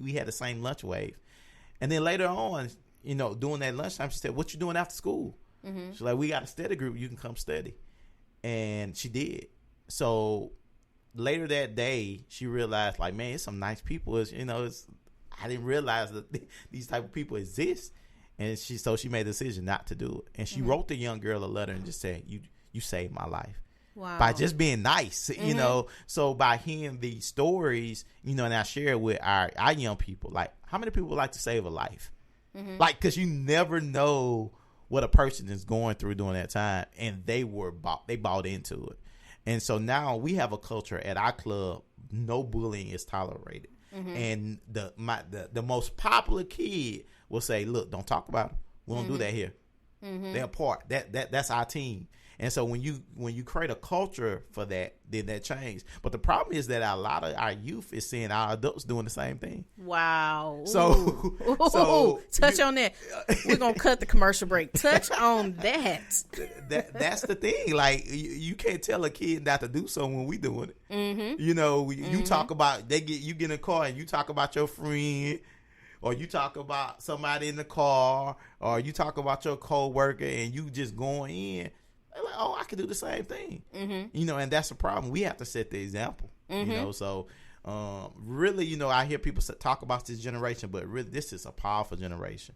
we had the same lunch wave. And then later on, during that lunchtime, she said, "What you doing after school?" She's like, "We got a study group. You can come study." And she did. So later that day, she realized, like, man, it's some nice people. I didn't realize that these type of people exist. And she made the decision not to do it. And she wrote the young girl a letter and just said, you saved my life. Wow. By just being nice, So by hearing these stories, and I share it with our young people, like, how many people would like to save a life? Like, because you never know what a person is going through during that time, and they bought into it. And so now we have a culture at our club, no bullying is tolerated. And the most popular kid will say, "Look, don't talk about them. We don't do that here. They're a part. That's our team." And so when you create a culture for that, then that changes. But the problem is that a lot of our youth is seeing our adults doing the same thing. Wow. So touch on that. We're gonna cut the commercial break. Touch on that. That's the thing. Like, you can't tell a kid not to do something when we doing it. You talk about you get in a car and you talk about your friend, or you talk about somebody in the car, or you talk about your coworker, and you just going in. Like, oh, I could do the same thing. And that's the problem. We have to set the example. So really, I hear people talk about this generation, but really this is a powerful generation,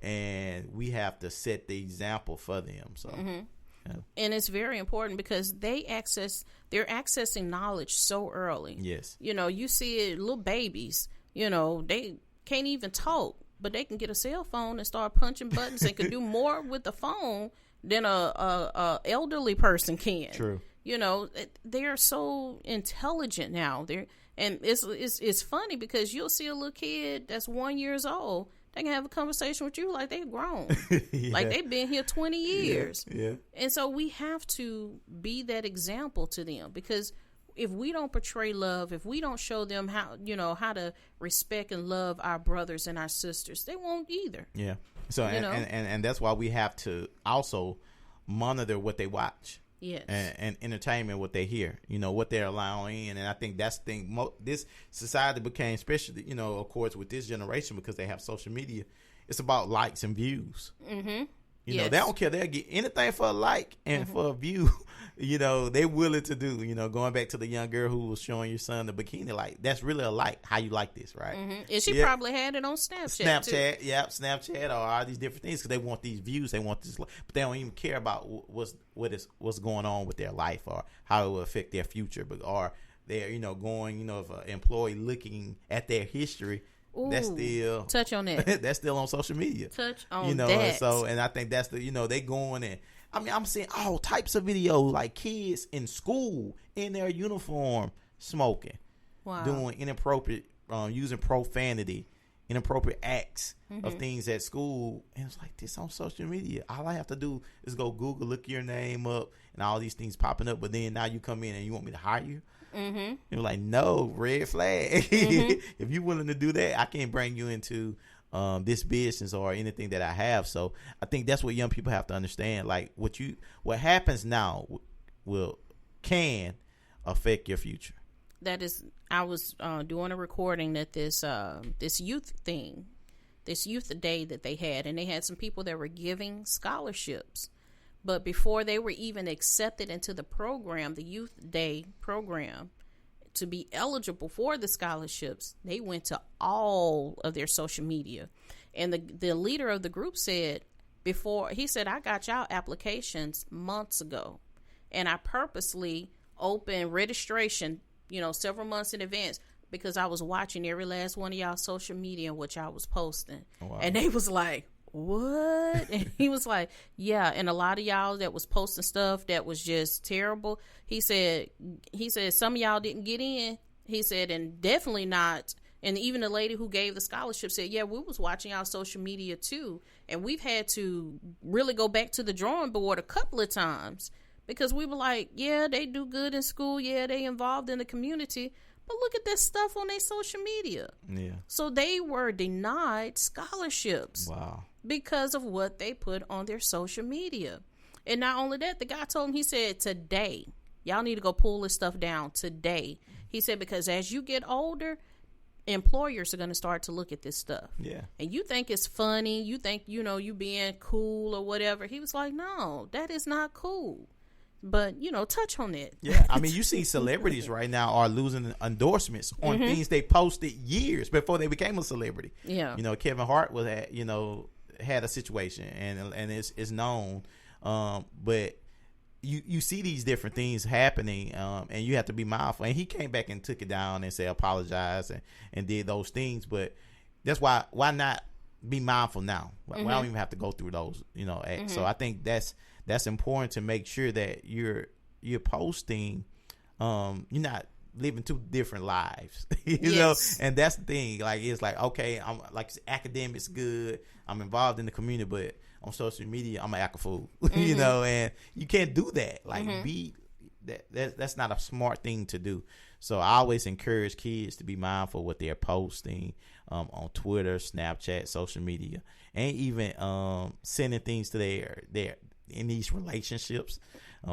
and we have to set the example for them. So and it's very important because they're accessing knowledge so early. Yes. You see it, little babies, they can't even talk, but they can get a cell phone and start punching buttons and can do more with the phone than a elderly person can. True. They are so intelligent now. And it's funny because you'll see a little kid that's 1 year old. They can have a conversation with you like they're grown. Yeah. Like they've been here 20 years. Yeah. And so we have to be that example to them, because if we don't portray love, if we don't show them how to respect and love our brothers and our sisters, they won't either. Yeah. So and that's why we have to also monitor what they watch. Yes. And entertainment, what they hear, what they're allowing in. And I think that's the thing. This society became, especially, of course, with this generation, because they have social media, it's about likes and views. They don't care. They'll get anything for a like and for a view. They're willing to do. Going back to the young girl who was showing your son the bikini, like, that's really a like. How you like this, right? And she probably had it on Snapchat too. Snapchat, or all these different things, because they want these views. They want this, but they don't even care about what's going on with their life, or how it will affect their future. But or they're going if an employee looking at their history. Ooh, that's still touch on that. That's still on social media. Touch on that. And I think that's they going in. I mean, I'm seeing all types of videos, like kids in school in their uniform smoking, doing inappropriate, using profanity, inappropriate acts of things at school, and it's like this on social media. All I have to do is go Google, look your name up, and all these things popping up. But then now you come in and you want me to hire you. You're like, no, red flag. If you're willing to do that, I can't bring you into this business or anything that I have. So I think that's what young people have to understand. Like, what happens now can affect your future. That is, I was doing a recording that this youth thing, this youth day that they had, and they had some people that were giving scholarships. But before they were even accepted into the program, the Youth Day program, to be eligible for the scholarships, they went to all of their social media. And the leader of the group said, I got y'all applications months ago. And I purposely opened registration, several months in advance, because I was watching every last one of y'all social media and what y'all was posting. Wow. And they was like, what? And he was like, yeah. And a lot of y'all that was posting stuff that was just terrible. He said some of y'all didn't get in. He said, and definitely not. And even the lady who gave the scholarship said, yeah, we was watching y'all social media too. And we've had to really go back to the drawing board a couple of times, because we were like, yeah, they do good in school. Yeah, they involved in the community. But look at this stuff on their social media. Yeah. So they were denied scholarships. Wow. Because of what they put on their social media. And not only that, the guy told him, he said, today, y'all need to go pull this stuff down today. He said, because as you get older, employers are going to start to look at this stuff. Yeah. And you think it's funny. You think, you know, you being cool or whatever. He was like, no, that is not cool. But, you know, touch on it. Yeah. I mean, you see celebrities right now are losing endorsements on things they posted years before they became a celebrity. Yeah. You know, Kevin Hart was at, you know, had a situation and it's known. But you see these different things happening, and you have to be mindful. And he came back and took it down and said apologize and did those things. But that's why not be mindful now? We don't even have to go through those, you know. So I think that's important to make sure that you're posting. You're not living two different lives, you know. And that's the thing. Like, it's like, okay, I'm like, academics good. I'm involved in the community, but on social media, I'm an act a fool, you know, and you can't do that. Like, that's not a smart thing to do. So I always encourage kids to be mindful what they're posting on Twitter, Snapchat, social media, and even sending things to their in these relationships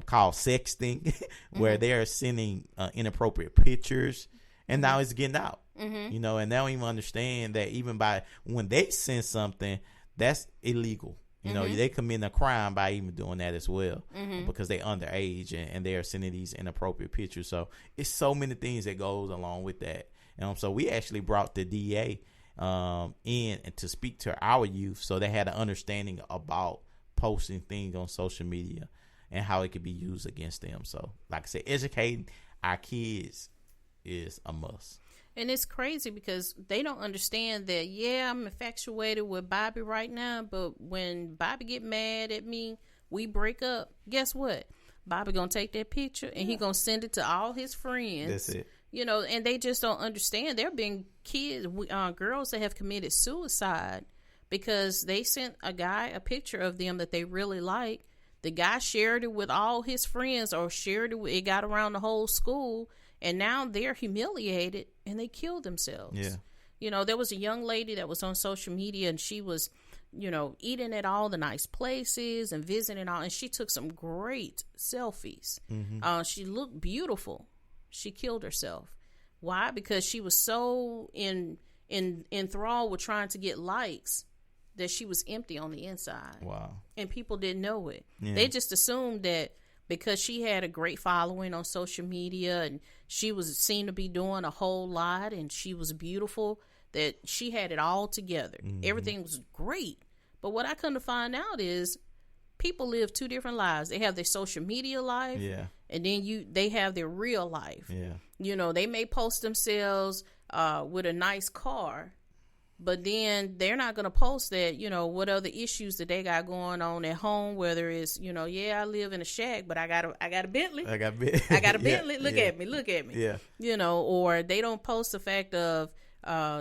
called sexting, where they're sending inappropriate pictures, and now it's getting out, you know, and they don't even understand that even by when they send something, that's illegal. You know, they commit a crime by even doing that as well, because they're underage and they're sending these inappropriate pictures. So it's so many things that goes along with that. So we actually brought the DA in to speak to our youth, so they had an understanding about posting things on social media and how it could be used against them. So, like I said, educating our kids is a must. And it's crazy because they don't understand that, I'm infatuated with Bobby right now, but when Bobby get mad at me, we break up, guess what? Bobby gonna take that picture and he gonna send it to all his friends. That's it. You know, and they just don't understand. There have been kids, girls that have committed suicide because they sent a guy a picture of them that they really like. The guy shared it with all his friends, or shared it got around the whole school, and now they're humiliated and they killed themselves. Yeah. You know, there was a young lady that was on social media, and she was, you know, eating at all the nice places and visiting all, and she took some great selfies. She looked beautiful. She killed herself. Why? Because she was so enthralled with trying to get likes that she was empty on the inside. Wow. And people didn't know it. Yeah. They just assumed that because she had a great following on social media and she was seen to be doing a whole lot and she was beautiful, that she had it all together. Everything was great. But what I come to find out is people live two different lives. They have their social media life, and then they have their real life. Yeah. You know, they may post themselves with a nice car, but then they're not going to post that, you know, what other issues that they got going on at home, whether it's, you know, I live in a shack, but I got a Bentley. I got a Bentley. Look at me. Yeah. You know, or they don't post the fact of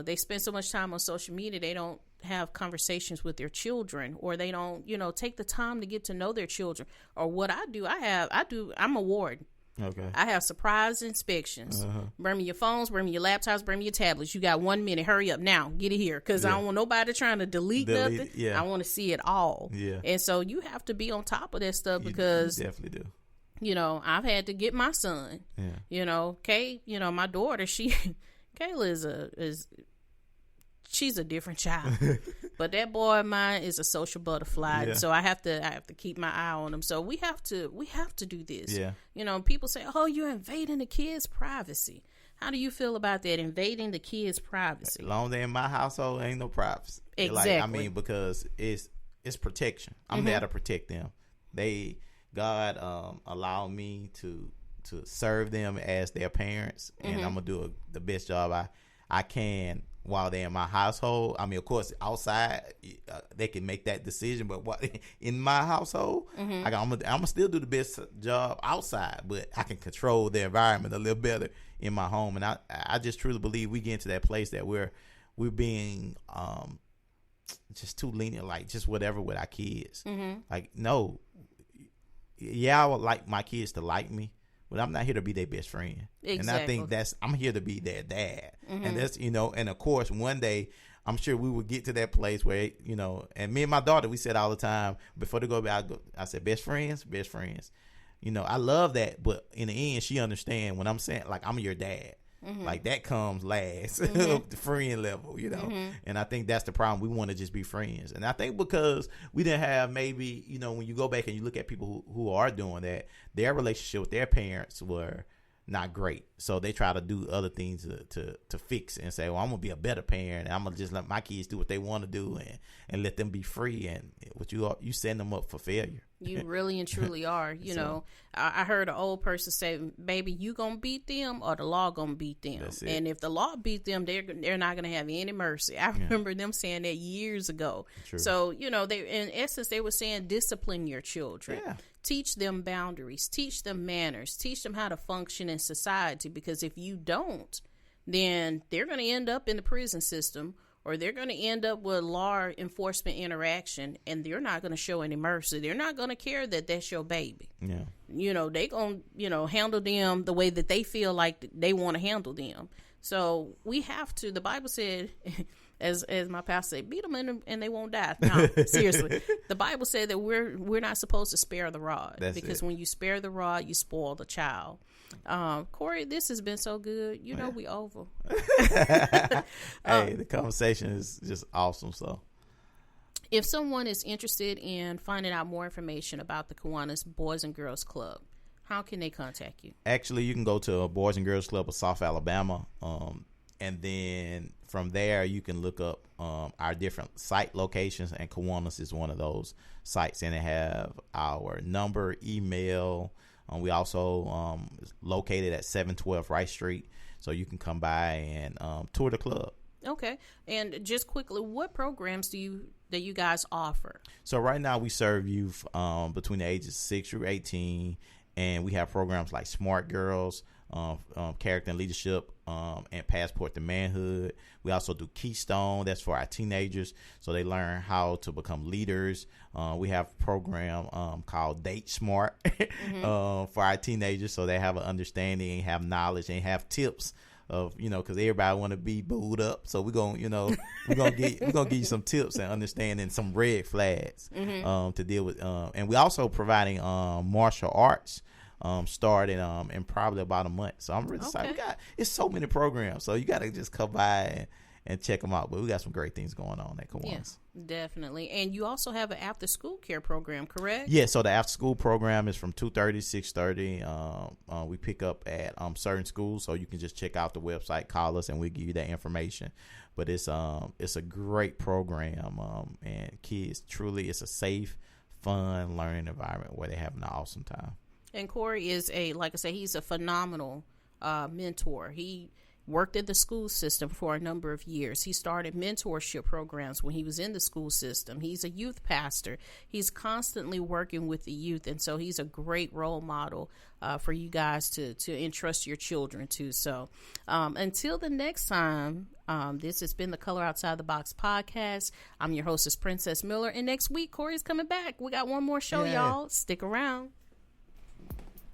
they spend so much time on social media, they don't have conversations with their children, or they don't, you know, take the time to get to know their children. Or what I'm a warden. Okay. I have surprise inspections. Bring me your phones, bring me your laptops, bring me your tablets. You got 1 minute. Hurry up now. Get it here. Because I don't want nobody trying to delete nothing. Yeah. I want to see it all. Yeah. And so you have to be on top of that stuff because you definitely do. You know, I've had to get my son. Yeah. You know, Kay, you know, my daughter, Kayla she's a different child. But that boy of mine is a social butterfly. Yeah. So I have to keep my eye on him. So we have to do this. Yeah. You know, people say, "Oh, you're invading the kids' privacy." How do you feel about that, invading the kids' privacy? As long as they're in my household, ain't no privacy. Exactly. Like, I mean, because it's protection. I'm there to protect them. God allowed me to serve them as their parents, and I'm gonna do the best job I can while they're in my household. I mean, of course, outside they can make that decision, but in my household, I'm gonna still do the best job outside, but I can control the environment a little better in my home. And I just truly believe we get into that place that we're being just too lenient, like just whatever with our kids. Like, no, I would like my kids to like me, but I'm not here to be their best friend. Exactly. And I think I'm here to be their dad. And that's, you know, and of course, one day, I'm sure we will get to that place where, you know, and me and my daughter, we said all the time, before they go back, I said, best friends. You know, I love that, but in the end, she understands when I'm saying, like, I'm your dad. Like that comes last, the friend level, and I think that's the problem. We want to just be friends, and I think because we didn't have, maybe, when you go back and you look at people who are doing that, their relationship with their parents were not great, so they try to do other things to fix it and say, well, I'm gonna be a better parent, and I'm gonna just let my kids do what they want to do and let them be free, and what you send them up for failure. You really and truly are. I heard an old person say, baby, you gonna beat them or the law gonna beat them. And if the law beat them, they're not gonna have any mercy. I remember them saying that years ago. True. So, they, in essence, they were saying discipline your children. Yeah. Teach them boundaries, teach them manners, teach them how to function in society, because if you don't, then they're going to end up in the prison system, or they're going to end up with law enforcement interaction, and they're not going to show any mercy. They're not going to care that that's your baby. Yeah. They going to, handle them the way that they feel like they want to handle them. So we have to, the Bible said, as my pastor said, beat them and they won't die. No, seriously. The Bible said that we're not supposed to spare the rod. Because when you spare the rod, you spoil the child. Cory, this has been so good. We over. Hey, the conversation is just awesome. So, if someone is interested in finding out more information about the Kiwanis Boys and Girls Club, how can they contact you? Actually, you can go to Boys and Girls Club of South Alabama, and then from there you can look up our different site locations, and Kiwanis is one of those sites, and they have our number, email. We also located at 712 Rice Street, so you can come by and tour the club. Okay, and just quickly, what programs that you guys offer? So right now we serve youth between the ages 6 through 18, and we have programs like Smart Girls, Character and Leadership, and Passport to Manhood. We also do Keystone. That's for our teenagers, so they learn how to become leaders. We have a program called Date Smart for our teenagers, so they have an understanding and have knowledge and have tips of, because everybody want to be booed up. So we're gonna give you some tips and understanding some red flags to deal with. And we also providing martial arts. Started in probably about a month, so I'm really excited. It's so many programs, so you got to just come by and check them out. But we got some great things going on at Kiwanis. Yeah, definitely. And you also have an after school care program, correct? Yeah, so the after school program is from 2:30 to 6:30. We pick up at certain schools, so you can just check out the website, call us, and we'll give you that information. But it's a great program, and kids, truly, it's a safe, fun learning environment where they're having an awesome time. And Cory is like I say, he's a phenomenal mentor. He worked in the school system for a number of years. He started mentorship programs when he was in the school system. He's a youth pastor. He's constantly working with the youth, and so he's a great role model for you guys to entrust your children to. So until the next time, this has been the Color Outside the Box podcast. I'm your hostess, Princess Miller, and next week, Cory's coming back. We got one more show, y'all. Stick around.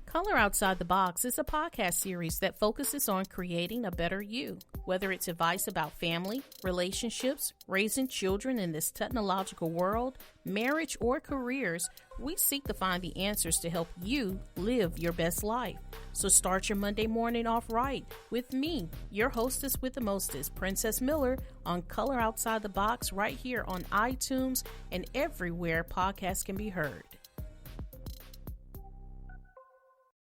Color Outside the Box is a podcast series that focuses on creating a better you. Whether it's advice about family, relationships, raising children in this technological world, marriage, or careers, we seek to find the answers to help you live your best life. So start your Monday morning off right with me, your hostess with the mostest, Princess Miller, on Color Outside the Box right here on iTunes and everywhere podcasts can be heard.